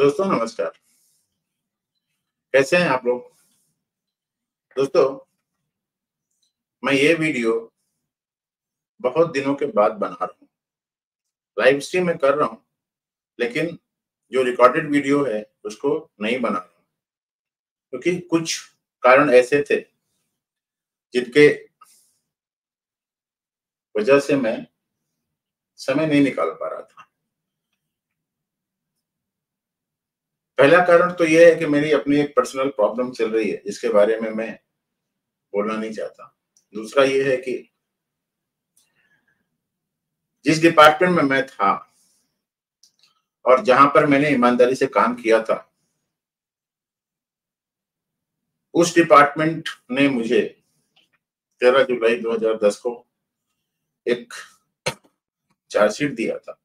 दोस्तों नमस्कार। कैसे हैं आप लोग? दोस्तों, मैं ये वीडियो बहुत दिनों के बाद बना रहा हूँ। लाइव स्ट्रीम में कर रहा हूँ, लेकिन जो रिकॉर्डेड वीडियो है उसको नहीं बना रहा हूँ, क्योंकि कुछ कारण ऐसे थे जिनके वजह से मैं समय नहीं निकाल पा रहा था। पहला कारण तो ये है कि मेरी अपनी एक पर्सनल प्रॉब्लम चल रही है, जिसके बारे में मैं बोलना नहीं चाहता। दूसरा ये है कि जिस डिपार्टमेंट में मैं था और जहां पर मैंने ईमानदारी से काम किया था, उस डिपार्टमेंट ने मुझे 13 जुलाई 2010 को एक चार्जशीट दिया था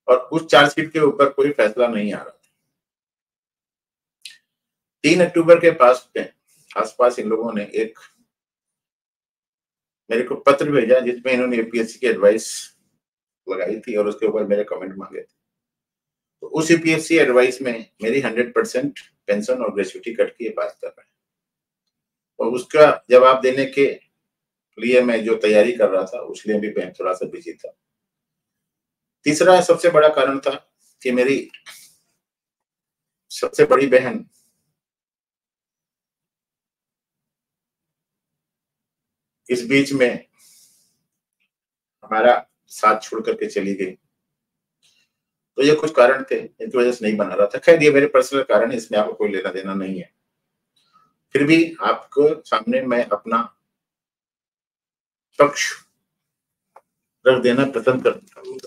और उस चार्जशीट के ऊपर कोई फैसला नहीं आ रहा था। 3 अक्टूबर के आसपास इन लोगों ने एक मेरे को पत्र भेजा, जिसमें इन्होंने यूपीएससी की एडवाइस लगाई थी और उसके ऊपर मेरे कमेंट मांगे थे। तो उस यूपीएससी एडवाइस में मेरी 100% पेंशन और ग्रेच्युटी कट के पास कर रहे हैं, और उसका जवाब देने के लिए मैं जो तैयारी कर रहा था, उसलिए भी मैं थोड़ा सा बिजी था। तीसरा सबसे बड़ा कारण था कि मेरी सबसे बड़ी बहन इस बीच में हमारा साथ छोड़ करके चली गई। तो ये कुछ कारण थे इनकी वजह से नहीं बना रहा था। खैर, ये मेरे पर्सनल कारण है, इसमें आपको कोई लेना देना नहीं है। फिर भी आपको सामने मैं अपना पक्ष रख देना पसंद करता हूँ।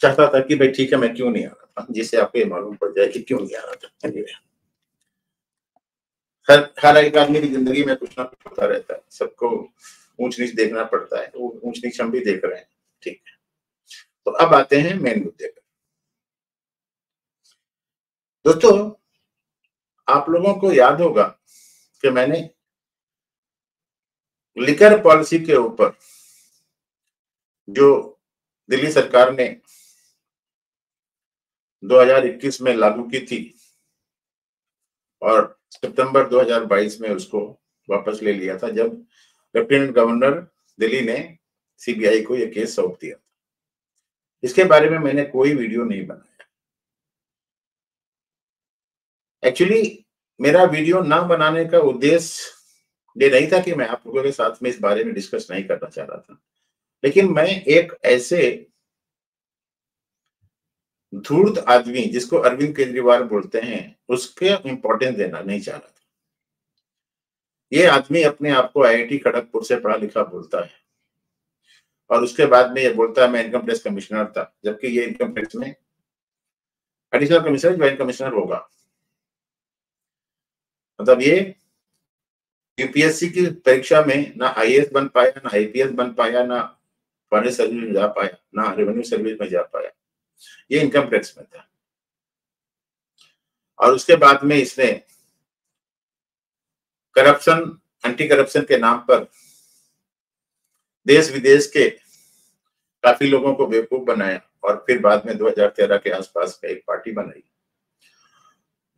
चाहता था कि भाई ठीक है, मैं क्यों नहीं आ रहा था, जिससे आपको ये मालूम पड़ जाए कि क्यों नहीं आ रहा था। हर एक आदमी की जिंदगी में कुछ ना कुछ होता रहता है, सबको ऊंच नीच देखना पड़ता है, तो ऊंच नीच हम भी देख रहे हैं। ठीक है, तो अब आते हैं मेन मुद्दे पर। दोस्तों, आप लोगों को याद होगा कि मैंने लिकर पॉलिसी के ऊपर जो दिल्ली सरकार ने 2021 में लागू की थी और सितंबर 2022 में उसको वापस ले लिया था, जब लेफ्टिनेंट गवर्नर दिल्ली ने सीबीआई को यह केस सौंप दिया। इसके बारे में मैंने कोई वीडियो नहीं बनाया। एक्चुअली मेरा वीडियो ना बनाने का उद्देश्य ये नहीं था कि मैं आप लोगों के साथ में इस बारे में डिस्कस नहीं करना चाह रहा था, लेकिन मैं एक ऐसे धूर्त आदमी जिसको अरविंद केजरीवाल बोलते हैं, उसके इंपॉर्टेंस देना नहीं चाह रहा था। ये आदमी अपने आप को आईआईटी खड़गपुर से पढ़ा लिखा बोलता है और उसके बाद में ये बोलता है मैं इनकम टैक्स कमिश्नर था, जबकि ये इनकम टैक्स में एडिशनल कमिश्नर, ज्वाइंट कमिश्नर होगा। मतलब ये यूपीएससी की परीक्षा में ना आईएएस बन पाया, ना आईपीएस बन पाया, ना फॉरेन सर्विस में जा पाया, ना रेवेन्यू सर्विस में जा पाया। ये इनकम टैक्स में था और उसके बाद में इसने करप्शन, एंटी करप्शन के नाम पर देश विदेश के काफी लोगों को बेवकूफ बनाया और फिर बाद में 2013 के आसपास में एक पार्टी बनाई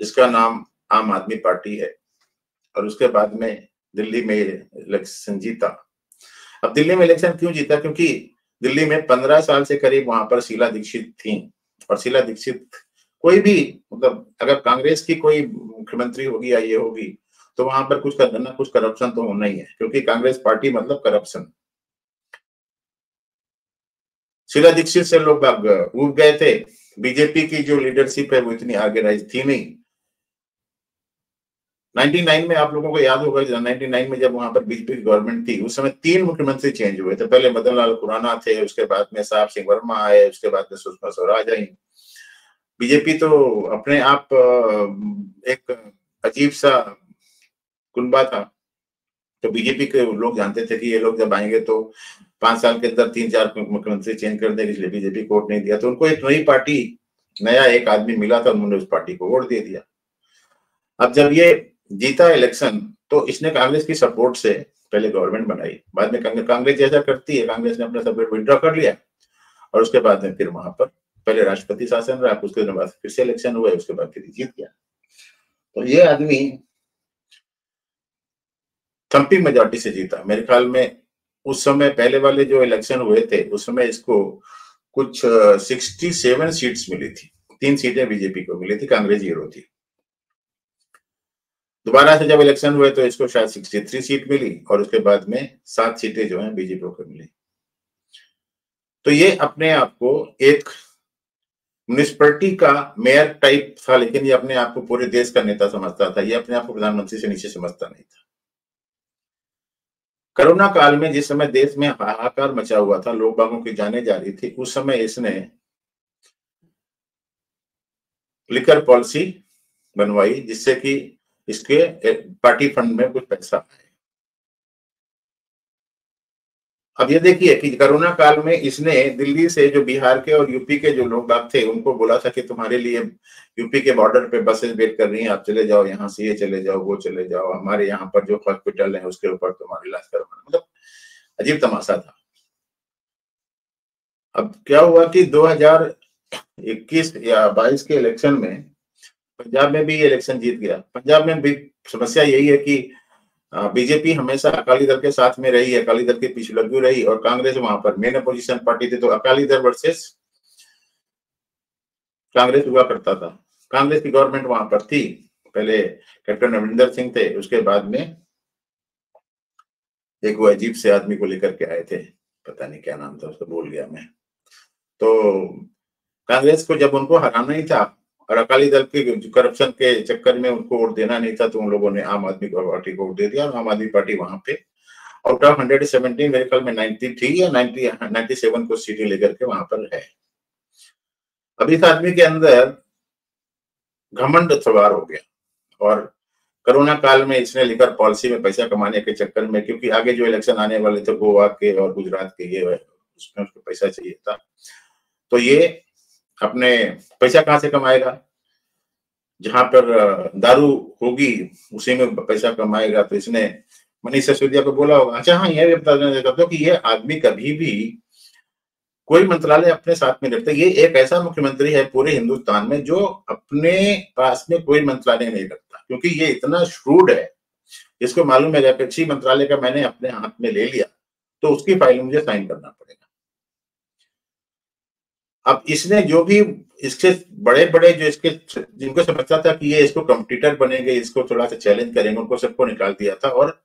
जिसका नाम आम आदमी पार्टी है, और उसके बाद में दिल्ली में इलेक्शन जीता। अब दिल्ली में इलेक्शन क्यों जीता? क्योंकि दिल्ली में 15 साल से करीब वहां पर शीला दीक्षित थी, और शीला दीक्षित कोई भी, मतलब अगर कांग्रेस की कोई मुख्यमंत्री होगी या ये होगी, तो वहां पर कुछ ना कुछ करप्शन तो होना ही है, क्योंकि कांग्रेस पार्टी मतलब करप्शन। शीला दीक्षित से लोग उब गए थे। बीजेपी की जो लीडरशिप है वो इतनी ऑर्गेनाइज थी नहीं। 99 में आप लोगों को याद होगा, 99 में जब वहां पर बीजेपी की गवर्नमेंट थी, उस समय 3 मुख्यमंत्री चेंज हुए थे। पहले मदन लाल खुराना थे, उसके बाद में साहब सिंह वर्मा आए, उसके बाद में सुषमा स्वराज आई। बीजेपी तो अपने आप एक अजीब सा कुनबा था। तो बीजेपी के लोग जानते थे कि ये लोग जब आएंगे तो 5 साल के अंदर 3-4 मुख्यमंत्री चेंज कर देंगे, इसलिए बीजेपी को वोट नहीं दिया। तो उनको एक नई पार्टी, नया एक आदमी मिला था, उन्होंने उस पार्टी को वोट दे दिया। अब जब ये जीता इलेक्शन, तो इसने कांग्रेस की सपोर्ट से पहले गवर्नमेंट बनाई। बाद में कांग्रेस जैसा करती है, कांग्रेस ने अपना सपोर्ट विड्रॉ कर लिया और उसके बाद में फिर वहां पर पहले राष्ट्रपति शासन रहा, उसके बाद फिर से इलेक्शन हुआ, उसके बाद फिर जीत गया। तो ये आदमी थम्पिंग मेजॉरिटी से जीता। मेरे ख्याल में उस समय पहले वाले जो इलेक्शन हुए थे उस समय इसको कुछ 67 सीट्स मिली थी, 3 सीटें बीजेपी को मिली थी, कांग्रेस 0 थी। दोबारा से जब इलेक्शन हुए तो इसको शायद 63 सीट मिली और उसके बाद में 7 सीटें जो हैं बीजेपी को मिली। तो ये अपने आप को एक म्युनिसिपैलिटी का मेयर टाइप था, लेकिन ये अपने आप को पूरे देश का नेता समझता था, ये अपने आप को प्रधानमंत्री से नीचे समझता नहीं था। कोरोना काल में जिस समय देश में हाहाकार मचा हुआ था, लोग बागों की जाने जा रही थी, उस समय इसने लिकर पॉलिसी बनवाई जिससे कि इसके पार्टी फंड में कुछ पैसा आए। अब ये देखिए कि कोरोना काल में इसने दिल्ली से जो बिहार के और यूपी के जो लोग बाग थे उनको बोला था कि तुम्हारे लिए यूपी के बॉर्डर पे बसेस वेट कर रही हैं, आप चले जाओ, यहाँ से ये चले जाओ, वो चले जाओ, हमारे यहाँ पर जो हॉस्पिटल है उसके ऊपर तुम्हारा इलाज करवाना। मतलब अजीब तमाशा था। अब क्या हुआ कि 2021 या 22 के इलेक्शन में पंजाब में भी ये इलेक्शन जीत गया। पंजाब में भी समस्या यही है कि बीजेपी हमेशा अकाली दल के साथ में रही है, अकाली दल के पीछे लगी रही, और कांग्रेस वहां पर मेन अपोजिशन पार्टी थी, तो अकाली दल वर्सेस कांग्रेस हुआ करता था। कांग्रेस की गवर्नमेंट वहां पर थी, पहले कैप्टन अमरिंदर सिंह थे, उसके बाद में एक वो अजीब से आदमी को लेकर के आए थे, पता नहीं क्या नाम था उसका, भूल गया मैं। तो कांग्रेस को जब उनको हराना ही था और अकाली दल के करप्शन के चक्कर में उनको वोट देना नहीं था, तो उन लोगों ने आम आदमी पार्टी को वोट दे दिया और आम आदमी पार्टी वहां पे आउट ऑफ 117 मेरे ख्याल में 93 या 97 को सीटें लेकर के वहां पर है। अब इस आदमी के अंदर घमंड सवार हो गया और कोरोना काल में इसने लिकर पॉलिसी में पैसा कमाने के चक्कर में, क्योंकि आगे जो इलेक्शन आने वाले थे गोवा के और गुजरात के, ये उसमें उसको पैसा चाहिए था, तो ये अपने पैसा कहां से कमाएगा, जहां पर दारू होगी उसी में पैसा कमाएगा। तो इसने मनीष सिसोदिया को बोला होगा। अच्छा हाँ, यह भी बता देना चाहता हूँ कि ये आदमी कभी भी कोई मंत्रालय अपने साथ में रखता है। ये एक ऐसा मुख्यमंत्री है पूरे हिंदुस्तान में जो अपने पास में कोई मंत्रालय नहीं रखता, क्योंकि ये इतना श्रूड है, इसको मालूम है कि किसी मंत्रालय का मैंने अपने हाथ में ले लिया तो उसकी फाइल मुझे साइन करना पड़ेगा। अब इसने जो भी इसके बड़े बड़े जो इसके जिनको समझता था कि ये इसको कॉम्पिटिटर बनेंगे, इसको थोड़ा सा चैलेंज करेंगे, उनको सबको निकाल दिया था और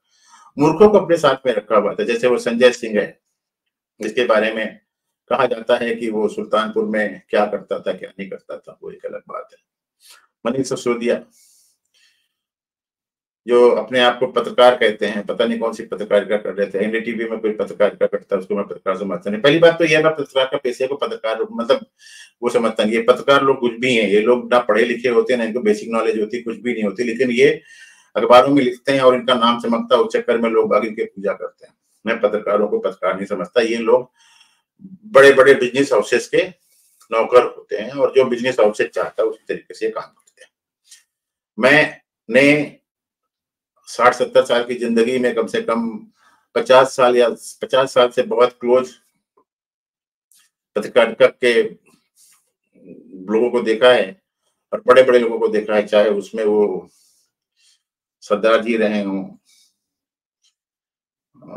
मूर्खों को अपने साथ में रखा हुआ था। जैसे वो संजय सिंह है, जिसके बारे में कहा जाता है कि वो सुल्तानपुर में क्या करता था क्या नहीं करता था, वो एक अलग बात है। मनीष सिसोदिया जो अपने आप को पत्रकार कहते हैं, पता नहीं कौन सी पत्रकारिता कर रहे थे, एनडीटीवी में कोई पत्रकारिता करता है, उसको मैं पत्रकार समझता नहीं। पहली बात तो यह, मैं पत्रकार का पेशे को पत्रकार मतलब वो समझता नहीं। ये पत्रकार लोग कुछ भी हैं, ये लोग ना पढ़े लिखे होते हैं, ना इनको बेसिक नॉलेज होती, कुछ भी नहीं होती, लेकिन ये अखबारों में लिखते हैं और इनका नाम चमकता है, उस चक्कर में लोग आगे इनकी पूजा करते हैं। मैं पत्रकारों को पत्रकार नहीं समझता। ये लोग बड़े बड़े बिजनेस हाउसेस के नौकर होते हैं और जो बिजनेस हाउसेस चाहता है उसी तरीके से काम करते हैं। मैंने 60-70 साल की जिंदगी में कम से कम 50 साल या 50 साल से बहुत क्लोज पत्रकारिता के लोगों को देखा है और बड़े बड़े लोगों को देखा है, चाहे उसमें वो सरदार जी रहे हों,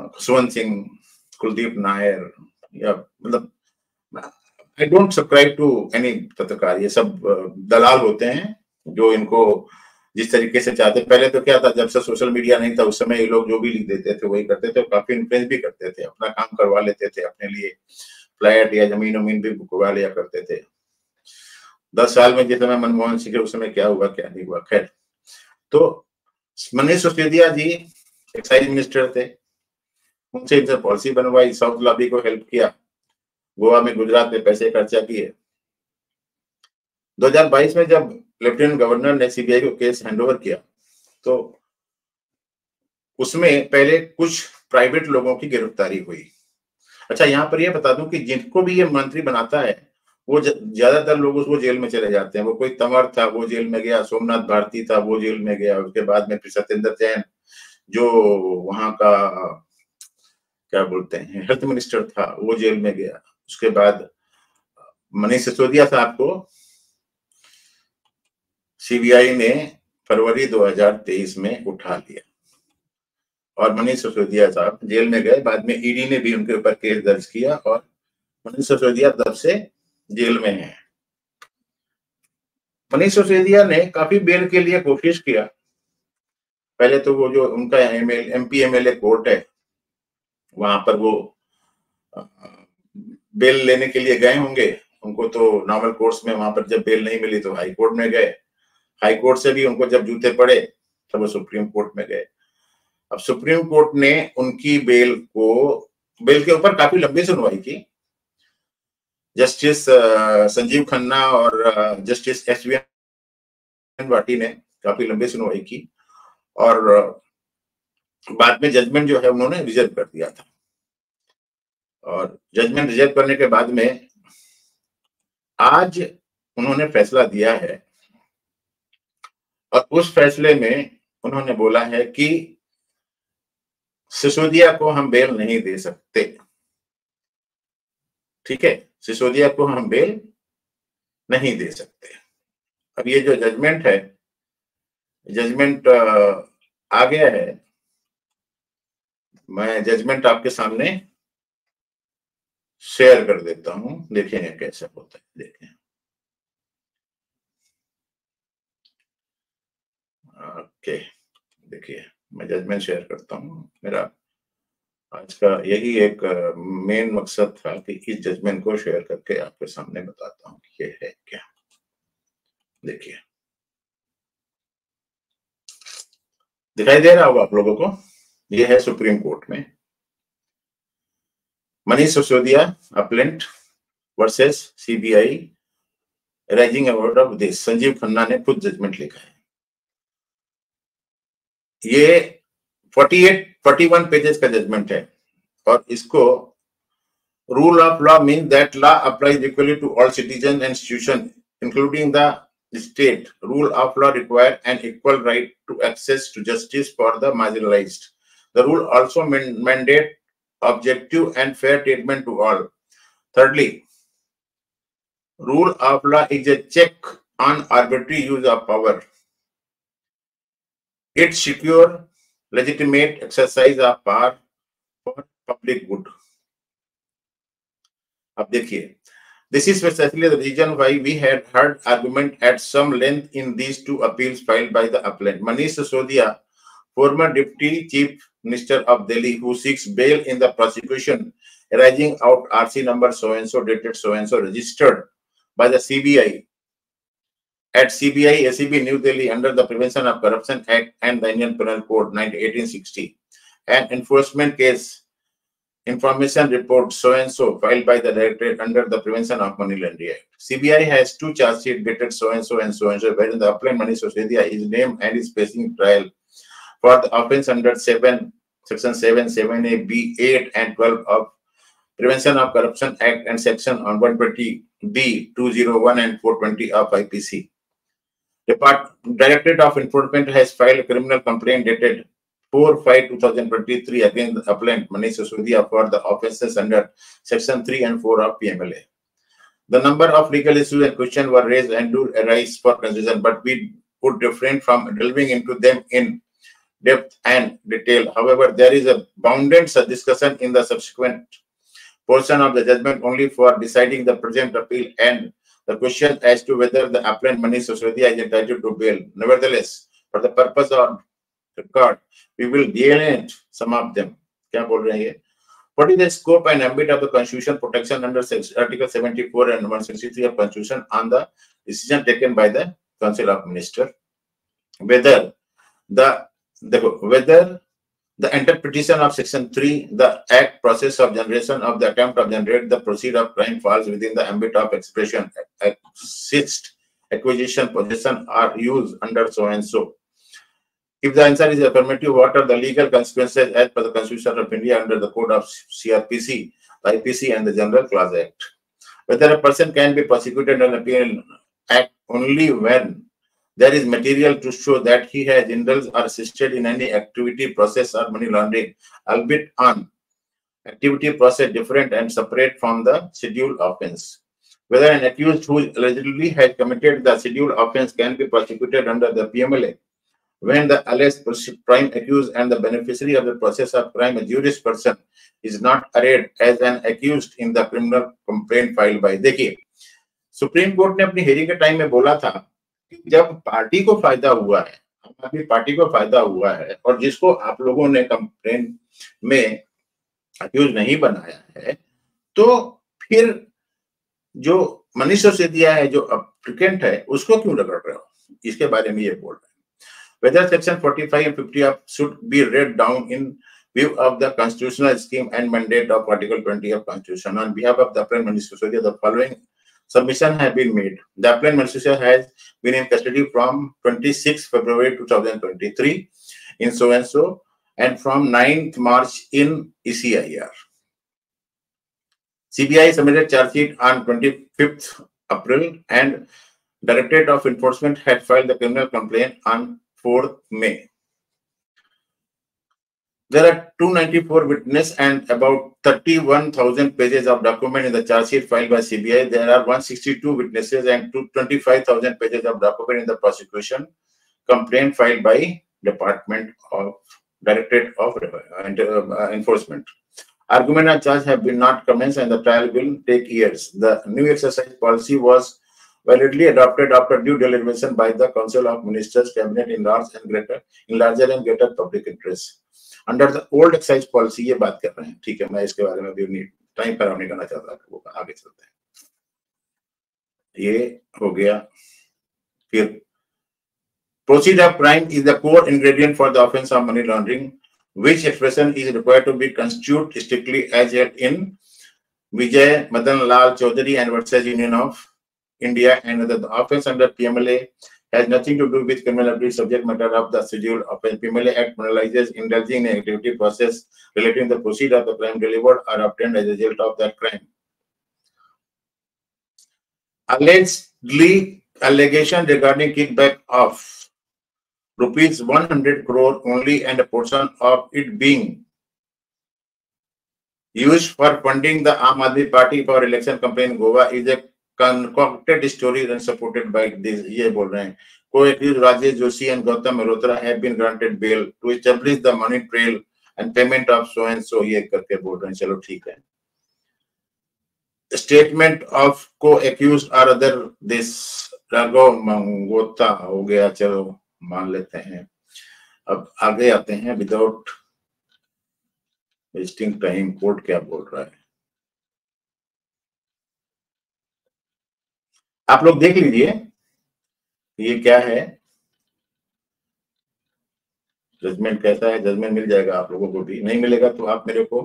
खुशवंत सिंह, कुलदीप नायर, या मतलब I don't subscribe to any पत्रकार। ये सब दलाल होते हैं जो इनको जिस तरीके से चाहते। पहले तो क्या था, जब से सोशल मीडिया नहीं था उस समय ये लोग जो भी लिख देते थे वही करते थे, काफी इन्फ्लुएंस भी करते थे, अपना काम करवा लेते थे, अपने लिए फ्लैट या जमीन वमीन भी बुकवा लिया करते थे। 10 साल में जिस समय मनमोहन सिंह उस समय क्या हुआ क्या नहीं हुआ, खैर। तो मनीष सिसोदिया जी एक्साइज मिनिस्टर थे, उनसे इनसे पॉलिसी बनवाई, साउथ लॉबी को हेल्प किया, गोवा में गुजरात में पैसे खर्चा किए। 2022 में जब लेफ्टिनेंट गवर्नर ने सीबीआई को केस हैंडओवर किया तो उसमें पहले कुछ प्राइवेट लोगों की गिरफ्तारी हुई। अच्छा, यहाँ पर यह बता दूं कि जिनको भी ये मंत्री बनाता है वो ज्यादातर लोग वो जेल में चले जाते हैं। वो कोई तंवर था वो जेल में गया, सोमनाथ भारती था वो जेल में गया, उसके बाद में फिर सत्येंद्र जैन जो वहां का क्या बोलते हैं हेल्थ मिनिस्टर था वो जेल में गया, उसके बाद मनीष सिसोदिया साहब को सीबीआई ने फरवरी 2023 में उठा लिया और मनीष सिसोदिया साहब जेल में गए। बाद में ईडी ने भी उनके ऊपर केस दर्ज किया और मनीष सिसोदिया तब से जेल में है। मनीष सिसोदिया ने काफी बेल के लिए कोशिश किया। पहले तो वो जो उनका एमपी एमएलए कोर्ट है वहां पर वो बेल लेने के लिए गए होंगे। उनको तो नॉर्मल कोर्ट्स में वहां पर जब बेल नहीं मिली तो हाई कोर्ट में गए। हाई कोर्ट से भी उनको जब जूते पड़े तब वो सुप्रीम कोर्ट में गए। अब सुप्रीम कोर्ट ने उनकी बेल के ऊपर काफी लंबी सुनवाई की। जस्टिस संजीव खन्ना और जस्टिस एस.वी. भाटी ने काफी लंबी सुनवाई की और बाद में जजमेंट जो है उन्होंने रिजर्व कर दिया था। और जजमेंट रिजर्व करने के बाद में आज उन्होंने फैसला दिया है और उस फैसले में उन्होंने बोला है कि सिसोदिया को हम बेल नहीं दे सकते। ठीक है, सिसोदिया को हम बेल नहीं दे सकते। अब ये जो जजमेंट है, जजमेंट आ गया है। मैं जजमेंट आपके सामने शेयर कर देता हूं, देखेंगे कैसे होता है। देखें, ओके, देखिए मैं जजमेंट शेयर करता हूं। मेरा आज का यही एक मेन मकसद था कि इस जजमेंट को शेयर करके आपके सामने बताता हूं कि ये है क्या। देखिए, दिखाई दे रहा होगा आप लोगों को, ये है सुप्रीम कोर्ट में Manish Sisodia appellate versus CBI rising award of this. Sanjeev Khanna ने खुद जजमेंट लिखा है। ये 41 पेजेस का जजमेंट है और इसको rule of law mean that law applies equally to all citizen and institution including the state. Rule of law require an equal right to access to justice for the marginalized. The rule also mandate objective and fair treatment to all. Thirdly, rule of law is a check on arbitrary use of power. It secure legitimate exercise of power for public good. अब देखिए, this is precisely the reason why we had heard argument at some length in these two appeals filed by the appellant. Manish Sisodia, former Deputy Chief Minister of Delhi, who seeks bail in the prosecution arising out RC number so-and-so dated so-and-so registered by the CBI at CBI ACB New Delhi under the Prevention of Corruption Act and the Indian Penal Code 1860. An enforcement case information report so-and-so filed by the Directorate under the Prevention of Money Laundering Act. CBI has two charge sheets dated so-and-so and so-and-so, wherein the appellant Manish Sisodia is named and is facing trial for the offence under Section 7, 7A, B, 8 and 12 of Prevention of Corruption Act and Section 120B, 201 and 420 of IPC. Directorate of Enforcement has filed a criminal complaint dated 4/5/2023 against the appellant Manish Sisodia for the offences under Section 3 and 4 of PMLA. The number of legal issues and questions were raised and do arise for consideration, but we would refrain from delving into them in depth and detail. However, there is a bounded discussion in the subsequent portion of the judgment only for deciding the present appeal and the question as to whether the appellant Manish Sisodia is entitled to bail. Nevertheless, for the purpose of record, we will delineate some of them. क्या बोल रहे हैं? What is the scope and ambit of the Constitution protection under Article 74 and 163 of Constitution on the decision taken by the Council of Ministers? Whether the interpretation of Section 3, the act process of generation of the attempt of generate the proceed of crime falls within the ambit of expression, assist, acquisition, possession, or use under so and so. If the answer is affirmative, what are the legal consequences as per the Constitution of India under the Code of CRPC, IPC, and the General Clause Act? Whether a person can be prosecuted under the Penal Act only when there is material to show that he has indulged or assisted in any activity, process, or money laundering, albeit on activity process different and separate from the scheduled offence. whether an accused who allegedly has committed the scheduled offense can be prosecuted under the PMLA when the alleged crime accused and the beneficiary of the process of crime, a Jewish person, is not arraigned as an accused in the criminal complaint filed by. देखिए, supreme court ने अपनी hearing के time में बोला था कि जब party को फायदा हुआ है, आम आदमी पार्टी को फायदा हुआ है, और जिसको आप लोगों ने कंप्लेंट में अक्यूज नहीं बनाया है, तो फिर जो मनीष सिसोदिया है, जो एप्लीकेंट है, उसको क्यों रगड़ रहे हो? इसके बारे में ये बोल रहे हैं. Whether section 45 and 50 should be read down in view of the constitutional scheme and mandate of Article 20 of Constitution. On behalf of the appellant Manish Sisodia, the following submission have been made. The appellant Manish Sisodia has been in custody from 26 February 2023 in so and so, and from 9th March in ECIR. CBI submitted charge sheet on 25th April, and Directorate of Enforcement had filed the criminal complaint on 4th May. There are 294 witnesses and about 31,000 pages of document in the charge sheet filed by CBI. There are 162 witnesses and 25,000 pages of document in the prosecution complaint filed by Directorate of Enforcement. Argument and charge have been not commenced and the trial will take years. The new exercise policy was validly adopted after due deliberation by the Council of Ministers, Cabinet in larger and greater public interest. Under the old excise policy, ये बात कर रहे हैं, ठीक है, मैं इसके बारे में भी टाइम खराब नहीं करना चाहता, वो आगे चलते हैं. ये हो गया. फिर proceed of crime is the core ingredient for the offense of money laundering, which expression is required to be construed strictly as yet in Vijay Madan Lal Chaudhary and Workers Union of India, and the offense under PMLA has nothing to do with criminal subject matter of the schedule of the PMLA Act penalizes indulging in activity process relating to the proceed of the crime delivered or obtained as a result of that crime. Allegation regarding kickback of rupees 100 crore only and a portion of it being used for funding the Aam Aadmi Party for election campaign in Goa is a concocted story and supported by this. ये बोल रहे हैं, co-accused Rajesh Joshi and Gautam Malhotra have been granted bail to establish the money trail and payment of so and so, ये करके बोल रहे हैं. चलो ठीक है. Statement of co-accused or other this Raghav मंगोता हो गया, चलो मान लेते हैं. अब आगे आते हैं. विदाउट वेस्टिंग टाइम, कोर्ट क्या बोल रहा है आप लोग देख लीजिए. ये क्या है, जजमेंट कैसा है. जजमेंट मिल जाएगा आप लोगों को भी, नहीं मिलेगा तो आप मेरे को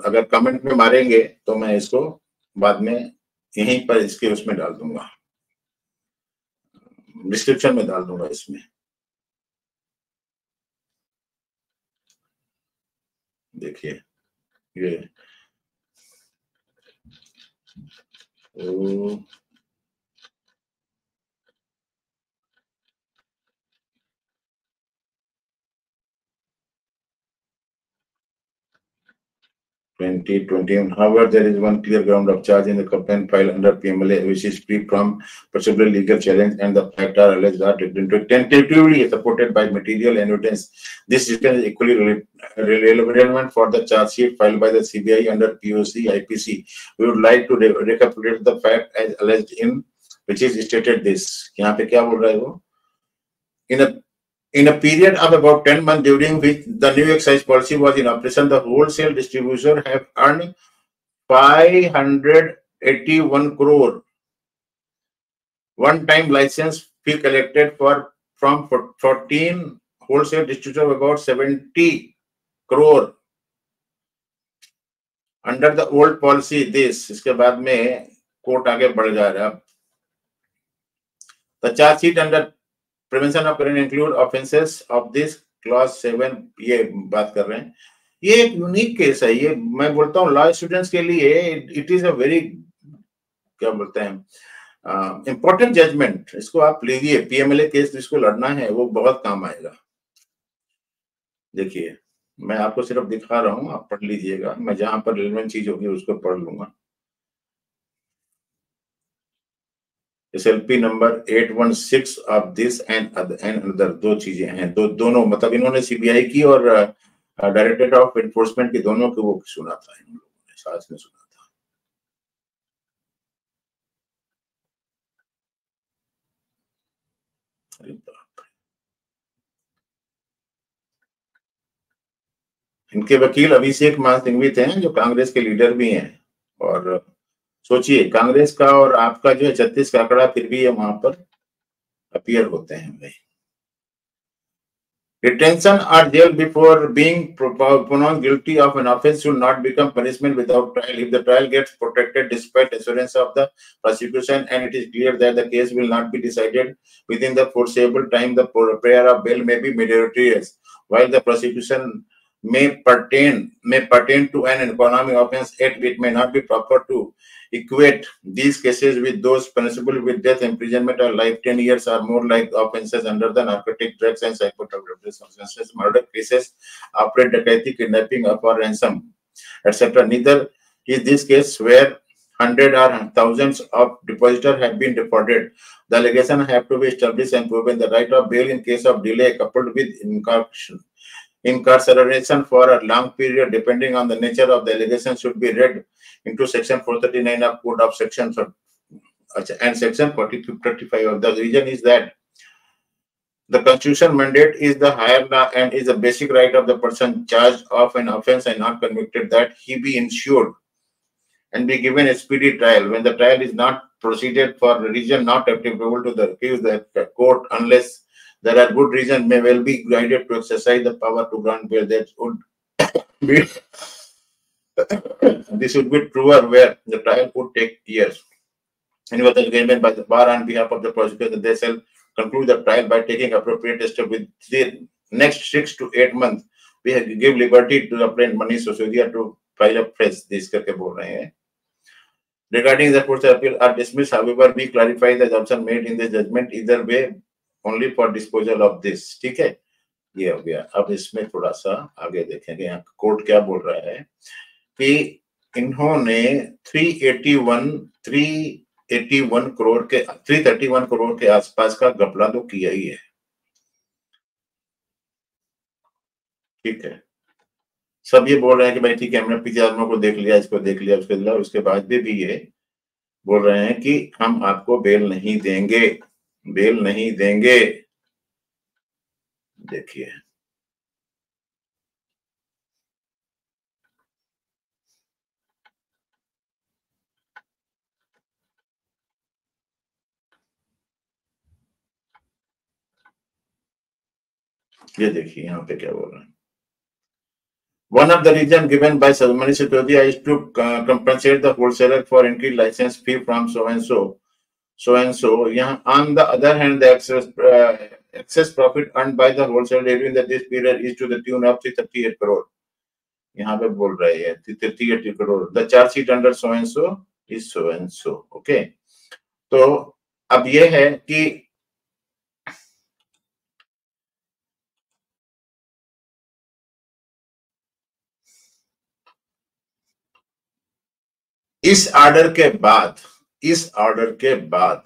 अगर कमेंट में मारेंगे तो मैं इसको बाद में यहीं पर इसके उसमें डाल दूंगा, डिस्क्रिप्शन में डाल दूंगा. इसमें देखिए ये 2021. However, there is one clear ground of charge in the complaint filed under PMLA, which is free from possible legal challenge, and the fact are alleged are tentatively supported by material and evidence. This is equally relevant for the charge sheet filed by the CBI under POC IPC. We would like to recapitulate the fact as alleged in which is stated this. यहाँ पे क्या बोल रहा है वो? In a period of about 10 months during which the new excise policy was in operation, the wholesale distributor have earned 581 crore one-time license fee collected from 14 wholesale distributors, about 70 crore under the old policy. This इसके बाद में court आगे बढ़ जा रहा है. The charge sheet under prevention of crime include offenses of this clause 7, ये बात कर रहे हैं. ये एक यूनिक केस है. ये मैं बोलता हूँ लॉ स्टूडेंट्स के लिए इट इज अ वेरी, क्या बोलते हैं, इंपॉर्टेंट जजमेंट. इसको आप लीजिए. पीएमएलए केस जिसको लड़ना है वो बहुत काम आएगा. देखिए मैं आपको सिर्फ दिखा रहा हूँ, आप पढ़ लीजिएगा. मैं जहां पर रिलेवेंट चीज होगी उसको पढ़ लूंगा. SLP number 816 of this and other, दो चीजें हैं, दोनों मतलब इन्होंने सीबीआई की और डायरेक्टरेट ऑफ एनफोर्समेंट की दोनों को वो सुना था, इन लोगों ने साथ में सुना था। अरे बाप रे। इनके वकील अभिषेक मनु सिंघवी थे, जो कांग्रेस के लीडर भी हैं। और सोचिए, कांग्रेस का और आपका जो है 36 का आंकड़ा, फिर भी ये वहां पर अपीयर होते हैं भाई। Detention or jail before being pronounced guilty of an offense should not become punishment without trial. If the trial gets protected despite assurance of the prosecution and it is clear that the case will not be decided within the foreseeable time, the prayer of bail may be meritorious. While the prosecution may pertain to an economic offense, yet it may not be proper to equate these cases with those punishable with death, imprisonment, or life. 10 years or more like offenses under the Narcotic Drugs and Psychotropic Substances, murder cases, outright dacoity, kidnapping, or ransom, etc. Neither is this case where hundreds or thousands of depositors have been defrauded. The allegation have to be established and proven. The right of bail in case of delay coupled with incarceration for a long period, depending on the nature of the allegation, should be read into Section 439 of Code of Sections and Section 4035. Of the reason is that the Constitution mandate is the higher law and is a basic right of the person charged of an offense and not convicted that he be ensured and be given a speedy trial. When the trial is not proceeded for a reason not applicable to the accused, the court, unless there are good reasons, may well be guided to exercise the power to grant bail. That would be this would be truer where the trial would take years. Any other agreement by the bar on behalf of the prosecutor, they shall conclude the trial by taking appropriate steps with the next 6 to 8 months. We give liberty to the plaintiff Manish Sisodia to file a fresh. this करके बोल रहे हैं. Regarding the court's appeal are dismissed, however, we clarify the assumption made in the judgment either way only for disposal of this. ठीक है, ये हो गया. अब इसमें थोड़ा सा आगे देखेंगे, यहाँ कोर्ट क्या बोल रहा है कि इन्होंने 331 करोड़ के आसपास का घपला तो किया ही है. ठीक है, सब ये बोल रहे हैं कि भाई ठीक है, हमने पीछे आदमियों को देख लिया, इसको देख लिया, उसके दिला, उसके बाद भी ये बोल रहे हैं कि हम आपको बेल नहीं देंगे, बेल नहीं देंगे. देखिए, ये देखिए यहाँ पे क्या बोल रहे हैं. One of the reasons given by Manish Sisodia is to compensate the wholesaler for increased license fee from so and so. यहाँ on the other hand, the excess profit earned by the wholesaler during this period is to the tune of 338 crore. यहाँ पे बोल रहे हैं 338 crore. The charge sheet under so and so is so and so. Okay. तो अब ये है कि इस ऑर्डर के बाद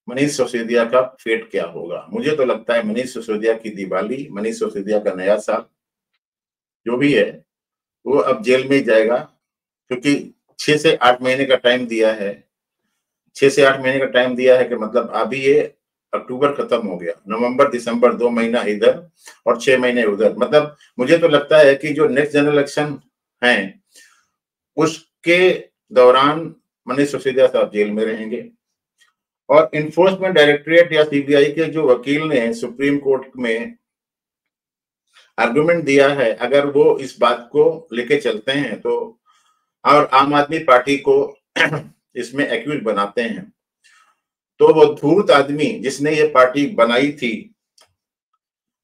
मनीष सिसोदिया का फेट क्या होगा. मुझे तो लगता है मनीष सिसोदिया की दिवाली, मनीष सिसोदिया का नया साल जो भी है वो अब जेल में ही जाएगा, क्योंकि 6 से 8 महीने का टाइम दिया है. 6 से 8 महीने का टाइम दिया है कि मतलब अभी ये अक्टूबर खत्म हो गया, नवंबर दिसंबर 2 महीना इधर और 6 महीने उधर. मतलब मुझे तो लगता है कि जो नेक्स्ट जनरल इलेक्शन है उसके दौरान मनीष सिसोदिया साहब जेल में रहेंगे. और इन्फोर्समेंट डायरेक्टरेट या सीबीआई के जो वकील ने सुप्रीम कोर्ट में आर्गुमेंट दिया है, अगर वो इस बात को लेके चलते हैं तो, और आम आदमी पार्टी को इसमें एक्यूज बनाते हैं, तो वो धूर्त आदमी जिसने ये पार्टी बनाई थी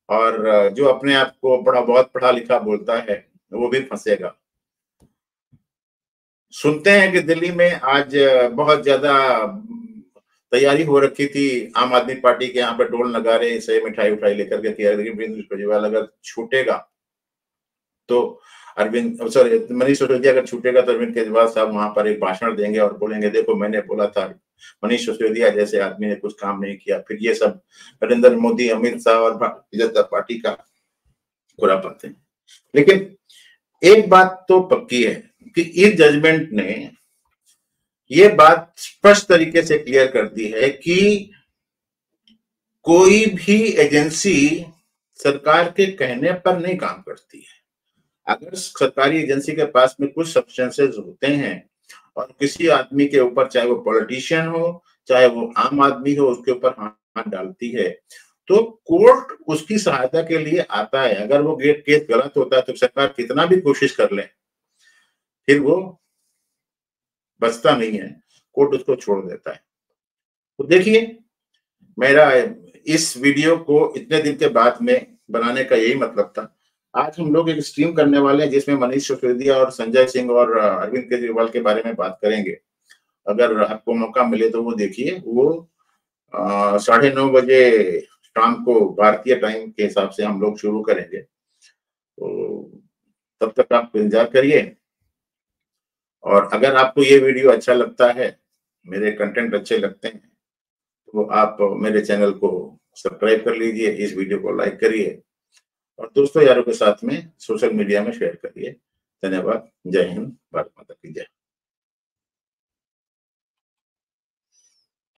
और जो अपने आप को बहुत पढ़ा लिखा बोलता है, वो भी फंसेगा. सुनते हैं कि दिल्ली में आज बहुत ज्यादा तैयारी हो रखी थी आम आदमी पार्टी के, यहाँ पे ढोल नगारे से मिठाई उठाई लेकर के किया. लेकिन अरविंद केजरीवाल अगर छूटेगा तो मनीष सिसोदिया अगर छूटेगा तो अरविंद केजरीवाल साहब वहां पर एक भाषण देंगे और बोलेंगे देखो मैंने बोला था मनीष सिसोदिया जैसे आदमी ने कुछ काम नहीं किया, फिर ये सब नरेंद्र मोदी, अमित शाह और भारतीय जनता पार्टी का खुरापात है। लेकिन एक बात तो पक्की है कि इस जजमेंट ने ये बात स्पष्ट तरीके से क्लियर कर दी है कि कोई भी एजेंसी सरकार के कहने पर नहीं काम करती है। अगर सरकारी एजेंसी के पास में कुछ सब्सटेंसेस होते हैं और किसी आदमी के ऊपर, चाहे वो पॉलिटिशियन हो चाहे वो आम आदमी हो, उसके ऊपर हाथ डालती है, तो कोर्ट उसकी सहायता के लिए आता है। अगर वो केस गलत होता है तो सरकार कितना भी कोशिश कर ले, फिर वो बचता नहीं है, कोर्ट उसको छोड़ देता है। तो देखिए, मेरा इस वीडियो को इतने दिन के बाद में बनाने का यही मतलब था। आज हम लोग एक स्ट्रीम करने वाले हैं जिसमें मनीष सिसोदिया और संजय सिंह और अरविंद केजरीवाल के बारे में बात करेंगे। अगर आपको मौका मिले तो वो देखिए। वो 9:30 बजे शाम को भारतीय टाइम के हिसाब से हम लोग शुरू करेंगे, तो तब तक आप इंतजार करिए। और अगर आपको ये वीडियो अच्छा लगता है, मेरे कंटेंट अच्छे लगते हैं, तो आप मेरे चैनल को सब्सक्राइब कर लीजिए, इस वीडियो को लाइक करिए और दोस्तों यारों के साथ में सोशल मीडिया में शेयर करिए। धन्यवाद। जय हिंद। भारत माता की जय।